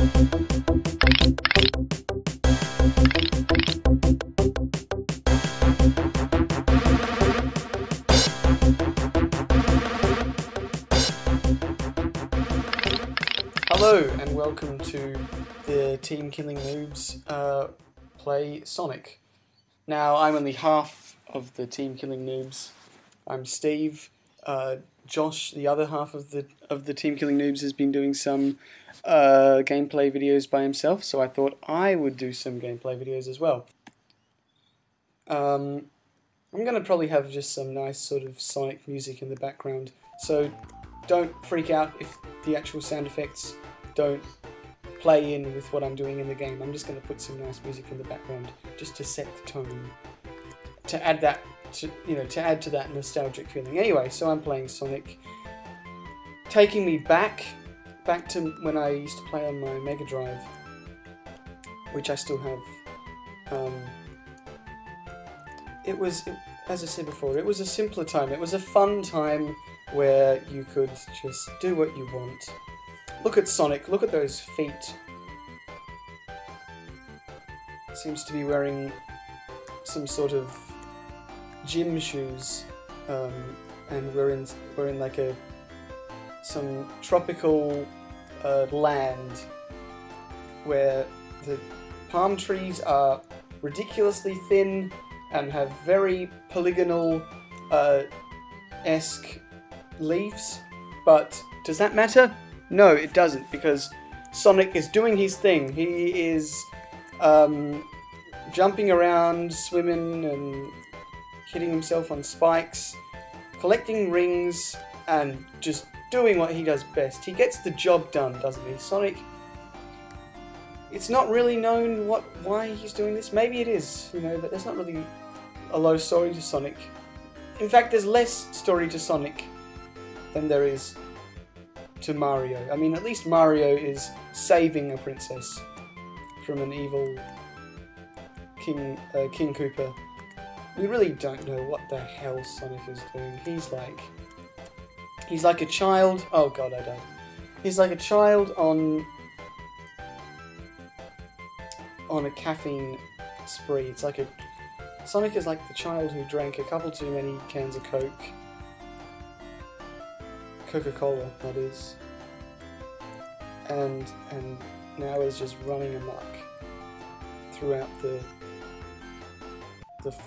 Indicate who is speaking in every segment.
Speaker 1: Hello and welcome to the Team Killing Noobs play Sonic. Now I'm only half of the Team Killing Noobs. I'm Steve. Josh, the other half of the Team Killing Noobs, has been doing some gameplay videos by himself, so I thought I would do some gameplay videos as well. I'm going to probably have just some nice sort of Sonic music in the background, so don't freak out if the actual sound effects don't play in with what I'm doing in the game. I'm just going to put some nice music in the background just to set the tone, to add that, to add to that nostalgic feeling. Anyway, so I'm playing Sonic, taking me back to when I used to play on my Mega Drive, which I still have. As I said before, it was a simpler time. It was a fun time where you could just do what you want. Look at Sonic, look at those feet. Seems to be wearing some sort of gym shoes, and we're in like some tropical land where the palm trees are ridiculously thin and have very polygonal esque leaves, but does that matter? No, it doesn't, because Sonic is doing his thing. He is jumping around, swimming, and hitting himself on spikes, collecting rings, and just doing what he does best. He gets the job done, doesn't he? Sonic, it's not really known why he's doing this. Maybe it is, but there's not really a lot of story to Sonic. In fact, there's less story to Sonic than there is to Mario. I mean, at least Mario is saving a princess from an evil King Koopa. We really don't know what the hell Sonic is doing. He's like a child. Oh god, I died. He's like a child on a caffeine spree. It's like Sonic is like the child who drank a couple too many cans of Coca-Cola, that is, and now is just running amok throughout the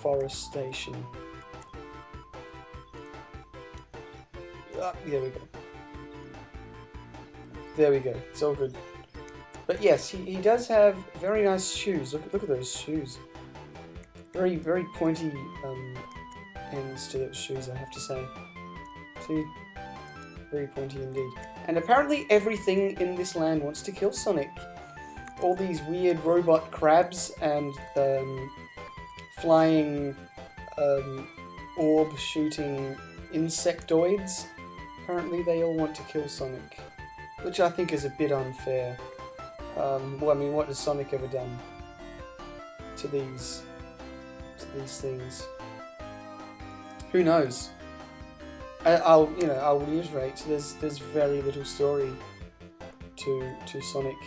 Speaker 1: forestation. There we go. There we go. It's all good. But yes, he does have very nice shoes. Look at those shoes. Very, very pointy ends to those shoes, I have to say. See? Very pointy indeed. And apparently everything in this land wants to kill Sonic. All these weird robot crabs and flying orb-shooting insectoids. Apparently they all want to kill Sonic, which I think is a bit unfair. Well, I mean, what has Sonic ever done to these things? Who knows? I'll reiterate. There's very little story to Sonic,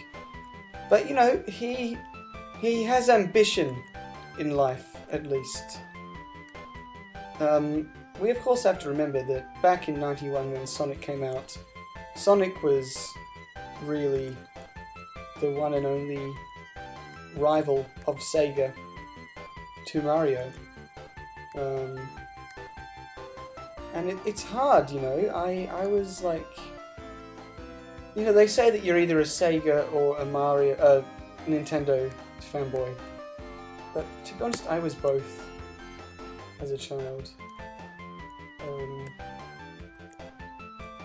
Speaker 1: but he has ambition in life, at least. We of course have to remember that back in '91 when Sonic came out, Sonic was really the one and only rival of Sega to Mario. And it's hard, I was like, they say that you're either a Sega or a Mario, Nintendo fanboy, but to be honest, I was both as a child.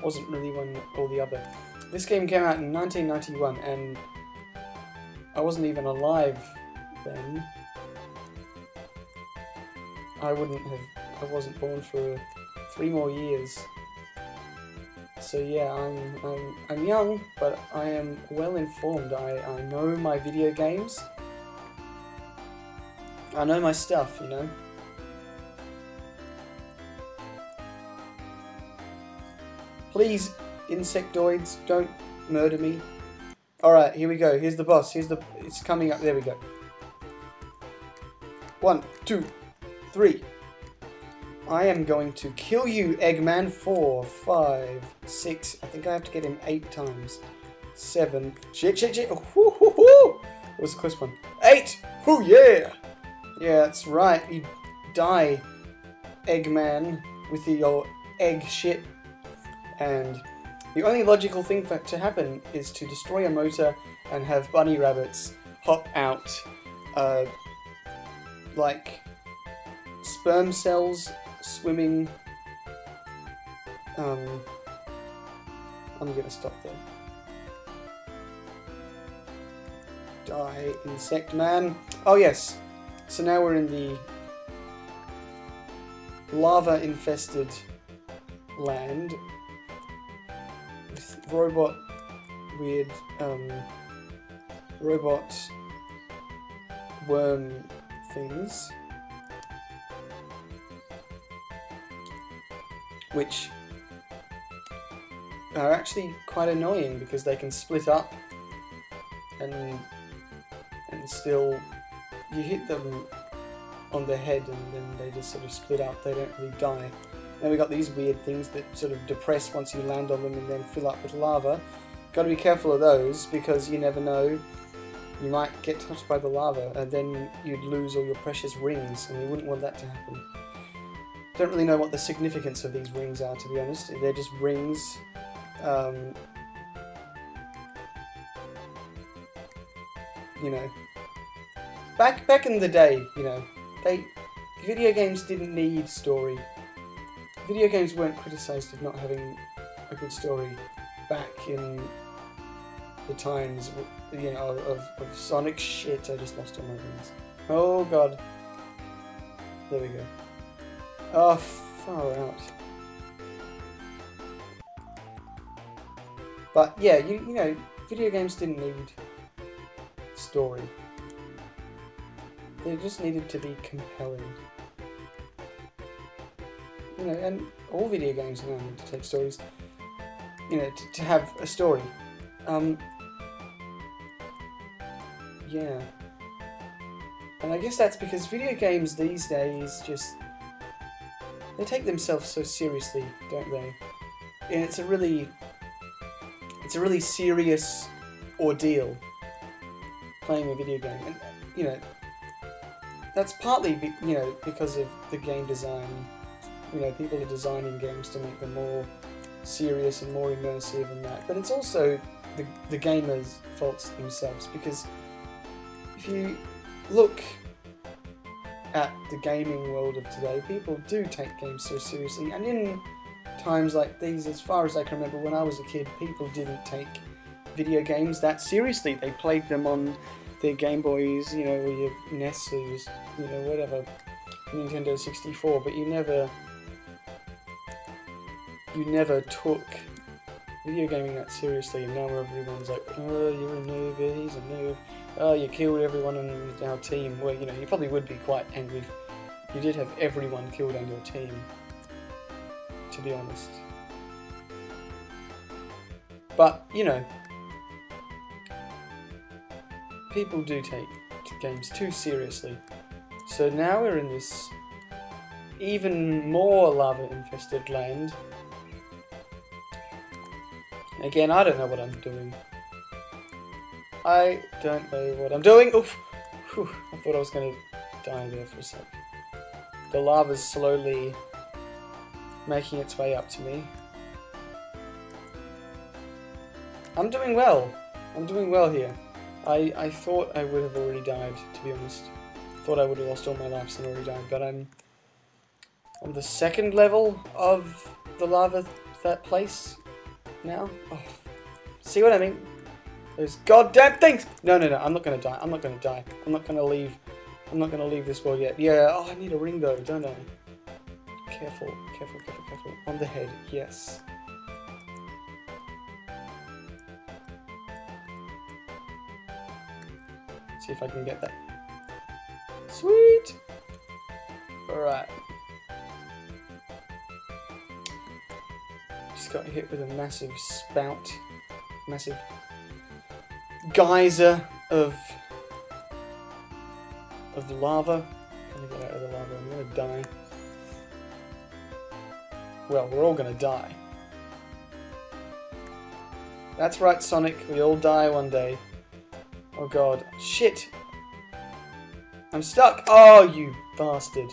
Speaker 1: Wasn't really one or the other. This game came out in 1991, and I wasn't even alive then. I wasn't born for 3 more years. So yeah, I'm young, but I am well informed. I know my video games. I know my stuff, Please, insectoids, don't murder me. Alright, here we go. Here's the boss. It's coming up. There we go. 1, 2, 3. I am going to kill you, Eggman. 4, 5, 6. I think I have to get him 8 times. 7. Shit. Oh, whoo, whoo, whoo. It was a close one. 8. Oh yeah. Yeah, that's right. You die, Eggman, with your egg shit. And the only logical thing to happen is to destroy a motor and have bunny rabbits hop out, like sperm cells swimming. I'm gonna stop there. Die, insect man. Oh yes. So now we're in the lava-infested land with robot worm things, which are actually quite annoying because they can split up and still you hit them on the head and then they just sort of split up. They don't really die. Then we got these weird things that sort of depress once you land on them and then fill up with lava. Got to be careful of those because you never know. You might get touched by the lava and then you'd lose all your precious rings, and you wouldn't want that to happen. Don't really know what the significance of these rings are, to be honest. They're just rings. You know, back in the day, you know, video games didn't need story. Video games weren't criticised of not having a good story back in the times, you know, of Sonic. Shit, I just lost all my rings. Oh god. There we go. Oh, far out. But yeah, you know, video games didn't need story. They just needed to be compelling. You know, and all video games now need to take stories. You know, to have a story. Yeah. And I guess that's because video games these days just... they take themselves so seriously, don't they? And it's a really serious ordeal playing a video game. And, you know, that's partly, you know, because of the game design. You know, people are designing games to make them more serious and more immersive and that. But it's also the gamers' faults themselves, because if you look at the gaming world of today, people do take games so seriously. And in times like these, as far as I can remember, when I was a kid, people didn't take video games that seriously. They played them on their Game Boys, you know, or your NES, or your, you know, whatever, Nintendo 64, but you never took video gaming that seriously. And now everyone's like, oh, you're a noob, he's a noob, oh, you killed everyone on our team. Well, you know, you probably would be quite angry if you did have everyone killed on your team, to be honest. But, you know, people do take games too seriously. So now we're in this even more lava-infested land. Again, I don't know what I'm doing. I don't know what I'm doing. Oof! Whew. I thought I was going to die there for a sec. The lava's slowly making its way up to me. I'm doing well. I'm doing well here. I thought I would have already died, to be honest. Thought I would have lost all my lives and already died, but I'm on the second level of the lava, that place now. Oh, see what I mean? Those goddamn things! No, I'm not gonna die. I'm not gonna die. I'm not gonna leave this world yet. Yeah, oh, I need a ring though, don't I? Careful. On the head, yes. See if I can get that. Sweet! Alright. Just got hit with a massive spout. Massive geyser of lava. Can I get out of the lava? I'm gonna die. Well, we're all gonna die. That's right, Sonic. We all die one day. Oh god. Shit! I'm stuck! Oh, you bastard.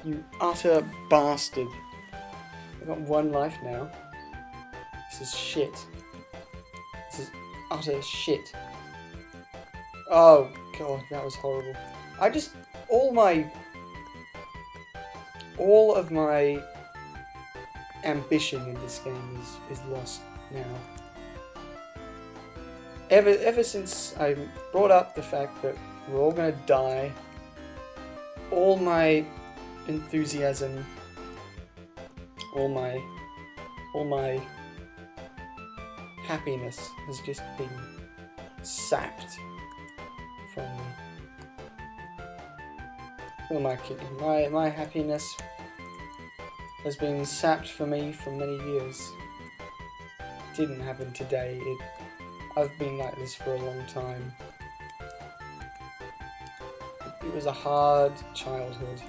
Speaker 1: You utter bastard. I've got one life now. This is shit. This is utter shit. Oh god, that was horrible. I just... All of my ambition in this game is lost now. Ever since I brought up the fact that we're all gonna die, all my enthusiasm, all my happiness has just been sapped from me. Who am I kidding? My happiness has been sapped from me for many years. It didn't happen today. I've been like this for a long time. It was a hard childhood.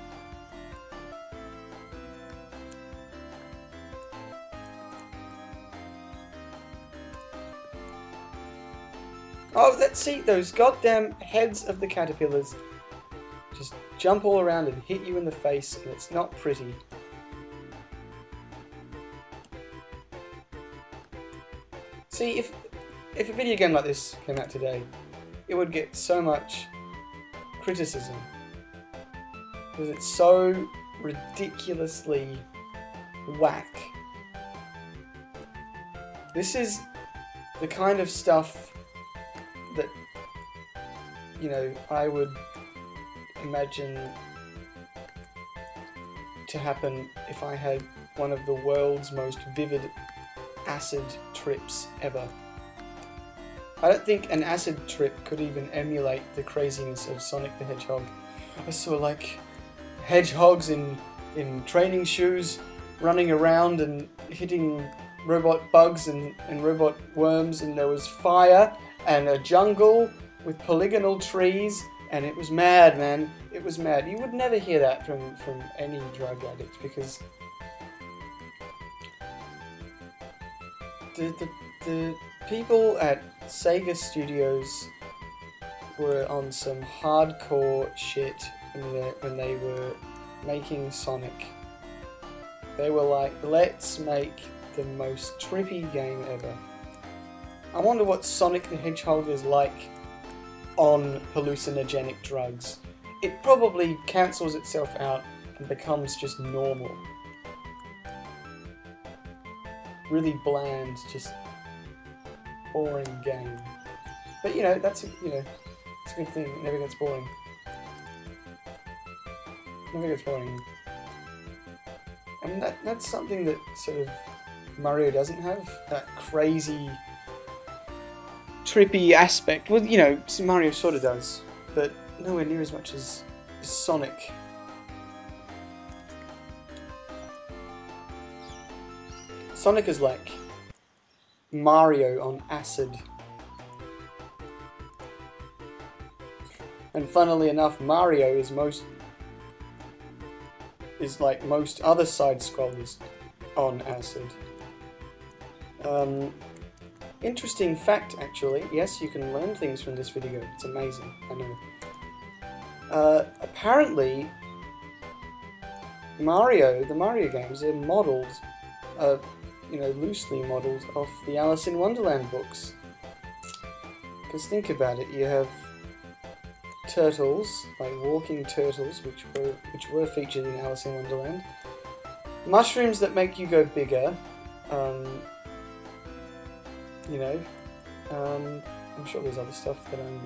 Speaker 1: Oh, let's see, those goddamn heads of the caterpillars just jump all around and hit you in the face, and it's not pretty. See, if a video game like this came out today, it would get so much criticism. Because it's so ridiculously whack. This is the kind of stuff that, you know, I would imagine to happen if I had one of the world's most vivid acid trips ever. I don't think an acid trip could even emulate the craziness of Sonic the Hedgehog. I saw like hedgehogs in training shoes running around and hitting robot bugs and robot worms, and there was fire and a jungle with polygonal trees, and it was mad, man. It was mad. You would never hear that from any drug addict, because the people at Sega Studios were on some hardcore shit when they were making Sonic. They were like, let's make the most trippy game ever. I wonder what Sonic the Hedgehog is like on hallucinogenic drugs. It probably cancels itself out and becomes just normal. Really bland, just boring game. But you know, it's a good thing. It never gets boring. Never gets boring. And that's something that sort of Mario doesn't have. That crazy, trippy aspect. Well, you know, Mario sort of does, but nowhere near as much as Sonic. Sonic is like Mario on acid. And funnily enough, Mario is like most other side-scrollers on acid. Interesting fact, actually. Yes, you can learn things from this video. It's amazing, I know. Apparently, the Mario games are modelled, loosely modelled off the Alice in Wonderland books. Because think about it, you have turtles, like walking turtles, which were featured in Alice in Wonderland. Mushrooms that make you go bigger. I'm sure there's other stuff that I'm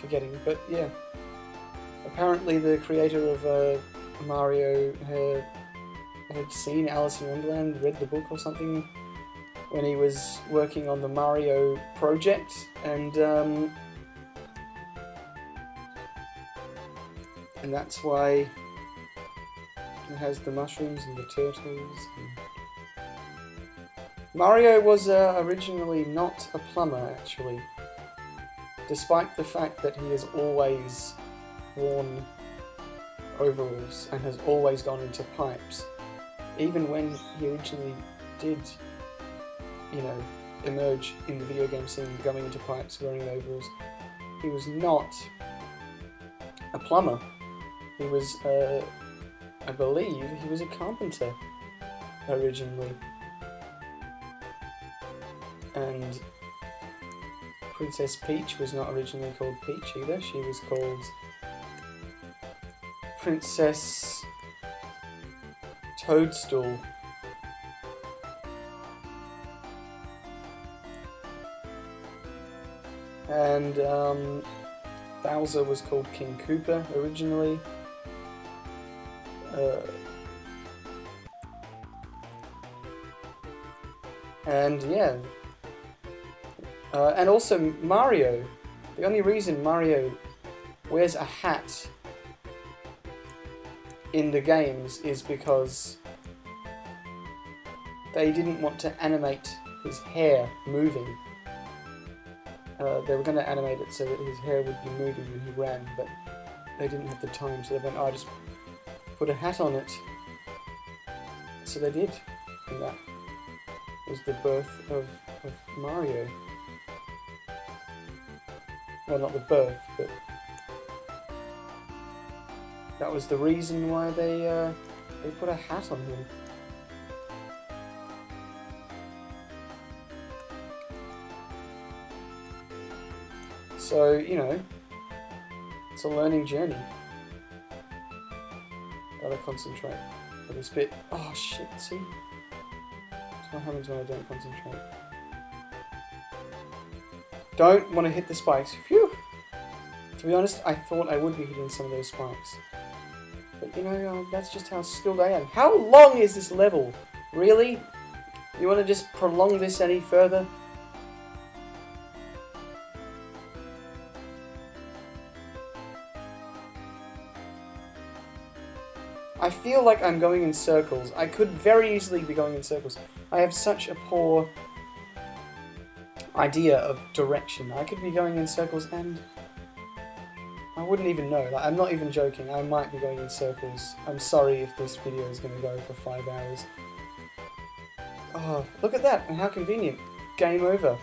Speaker 1: forgetting, but yeah. Apparently the creator of Mario had seen Alice in Wonderland, read the book or something, when he was working on the Mario project, and that's why it has the mushrooms and the turtles. Mario was originally not a plumber, actually. despite the fact that he has always worn overalls and has always gone into pipes, even when he originally did, you know, emerge in the video game scene going into pipes wearing overalls, he was not a plumber. He was, I believe, he was a carpenter originally. And Princess Peach was not originally called Peach either. She was called Princess Toadstool. And Bowser was called King Koopa originally. And yeah. And also Mario. The only reason Mario wears a hat in the games is because they didn't want to animate his hair moving. They were going to animate it so that his hair would be moving when he ran, but they didn't have the time, so they went, oh, just put a hat on it. So they did, and that was the birth of Mario. Well, not the birth, but that was the reason why they put a hat on him. So, you know, it's a learning journey. Gotta concentrate for this bit. Oh shit, see? That's what happens when I don't concentrate. Don't want to hit the spikes. Phew! To be honest, I thought I would be hitting some of those spikes. But, you know, that's just how skilled I am. How long is this level? Really? You want to just prolong this any further? I feel like I'm going in circles. I could very easily be going in circles. I have such a poor idea of direction. I could be going in circles and I wouldn't even know. Like, I'm not even joking. I might be going in circles. I'm sorry if this video is going to go for 5 hours. Oh, look at that, and how convenient. Game over.